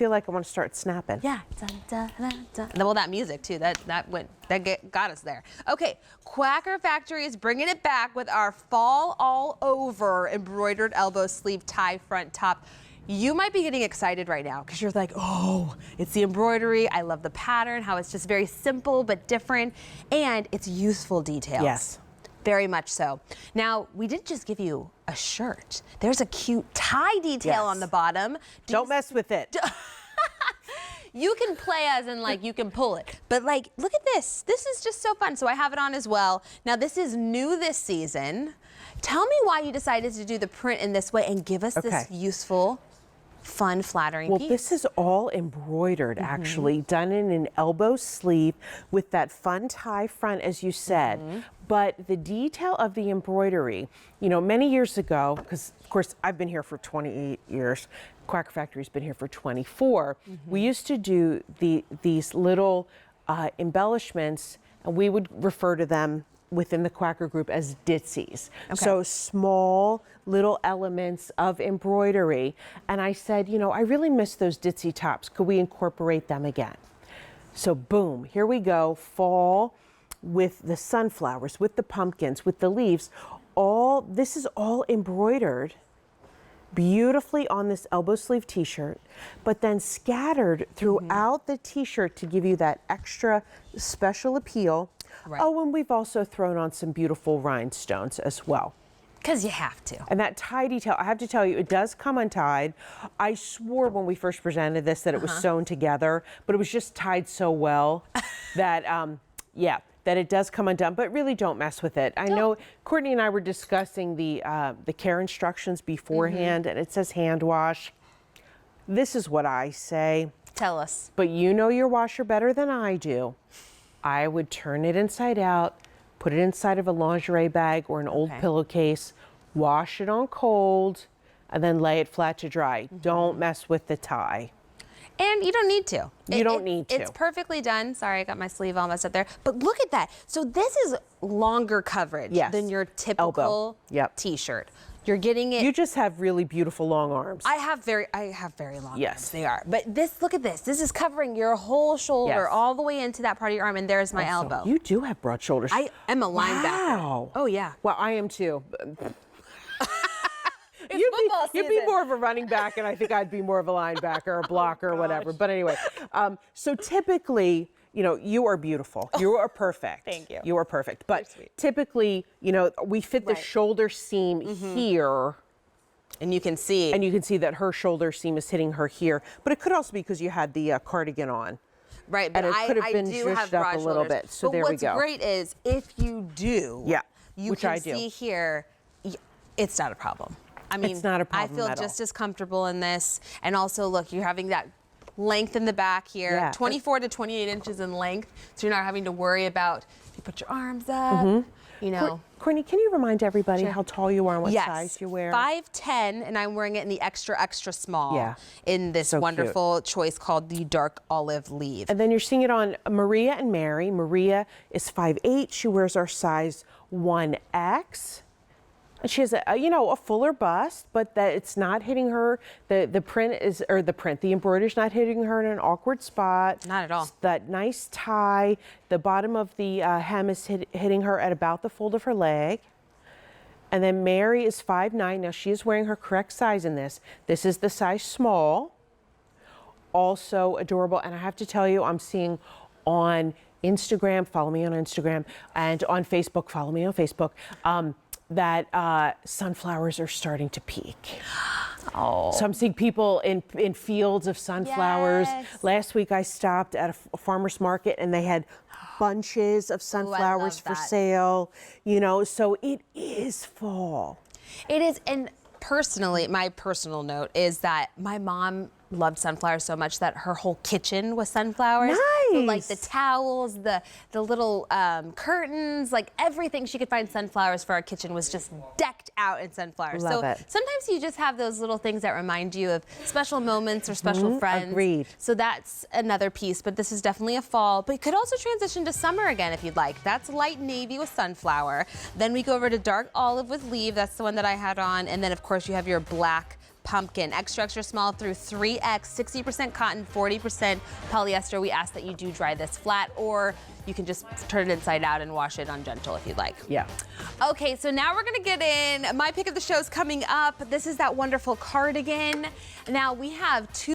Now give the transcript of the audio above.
feel like I want to start snapping. Yeah. Dun, dun, dun, dun. Well, that music too. That got us there. Okay, Quacker Factory is bringing it back with our fall all over embroidered elbow sleeve tie front top. You might be getting excited right now because you're like, oh, it's the embroidery. I love the pattern, how it's just very simple but different, and it's youthful details. Yes. Very much so. Now, we didn't just give you a shirt. There's a cute tie detail on the bottom. Don't mess with it. You can play as in like you can pull it, but like look at this. This is just so fun. So I have it on as well. Now this is new this season. Tell me why you decided to do the print in this way and give us this useful, fun, flattering piece. Well, this is all embroidered, actually, done in an elbow sleeve with that fun tie front, as you said. But the detail of the embroidery, you know, many years ago, because of course I've been here for 28 years, Quacker Factory's been here for 24. We used to do these little embellishments, and we would refer to them within the Quacker group as ditsies. So small little elements of embroidery. And I said, you know, I really miss those ditzy tops. Could we incorporate them again? So boom, here we go, fall with the sunflowers, with the pumpkins, with the leaves. This is all embroidered beautifully on this elbow sleeve t-shirt, but then scattered throughout the t-shirt to give you that extra special appeal. Oh, and we've also thrown on some beautiful rhinestones as well. Because you have to. And that tie detail, I have to tell you, it does come untied. I swore when we first presented this that it was sewn together, but it was just tied so well that, that it does come undone, but really don't mess with it. I know Courtney and I were discussing the care instructions beforehand, and it says hand wash. This is what I say. Tell us. But you know your washer better than I do. I would turn it inside out, put it inside of a lingerie bag or an old pillowcase, wash it on cold, and then lay it flat to dry. Don't mess with the tie. And you don't need to. You don't need to. It's perfectly done. Sorry, I got my sleeve all messed up there. But look at that. So this is longer coverage than your typical t-shirt. You're getting it. You just have really beautiful long arms. I have very long arms. They are. But this, look at this. This is covering your whole shoulder all the way into that part of your arm, and there's my elbow. You do have broad shoulders. I am a linebacker. Wow. Oh yeah. Well, I am too. You'd be more of a running back, and I think I'd be more of a linebacker or blocker or whatever. But anyway, so typically, you know, you are beautiful. You are perfect. Thank you. You are perfect. But typically, you know, we fit the shoulder seam here. And you can see. And you can see that her shoulder seam is hitting her here. But it could also be because you had the cardigan on. Right, but and it could have been do have zhushed up broad a little shoulders. bit. So there we go. What's great is if you do, you can see here, it's not a problem. I mean, it's not a problem I feel at just all. as comfortable in this. And also, look, you're having that length in the back here, 24 to 28 inches in length. So you're not having to worry about if you put your arms up, you know. Courtney, can you remind everybody how tall you are and what size you wear? 5'10", and I'm wearing it in the extra, extra small in this wonderful choice called the dark olive leaf. And then you're seeing it on Maria and Mary. Maria is 5'8". She wears our size 1X. She has a fuller bust, but that it's not hitting her. The embroidery's not hitting her in an awkward spot. Not at all. That nice tie. The bottom of the hem is hitting her at about the fold of her leg. And then Mary is 5'9". Now she is wearing her correct size in this. This is the size small. Also adorable. And I have to tell you, I'm seeing on Instagram, follow me on Instagram, and on Facebook, follow me on Facebook, that sunflowers are starting to peak. So I'm seeing people in fields of sunflowers. Last week I stopped at a farmer's market and they had bunches of sunflowers for sale. You know, so it is fall. It is, and personally, my personal note is that my mom loved sunflowers so much that her whole kitchen was sunflowers. Nice. So, like the towels, the little curtains, like everything she could find sunflowers for our kitchen was just decked out in sunflowers. Love so it. sometimes you just have those little things that remind you of special moments or special friends. Agreed. So that's another piece, but this is definitely a fall. But it could also transition to summer again if you'd like. That's light navy with sunflower. Then we go over to dark olive with leaf. That's the one that I had on. And then of course you have your black pumpkin, extra small through 3X, 60% cotton, 40% polyester. We ask that you do dry this flat, or you can just turn it inside out and wash it on gentle if you'd like. Yeah. Okay, so now we're gonna get in. My pick of the show is coming up. This is that wonderful cardigan. Now we have two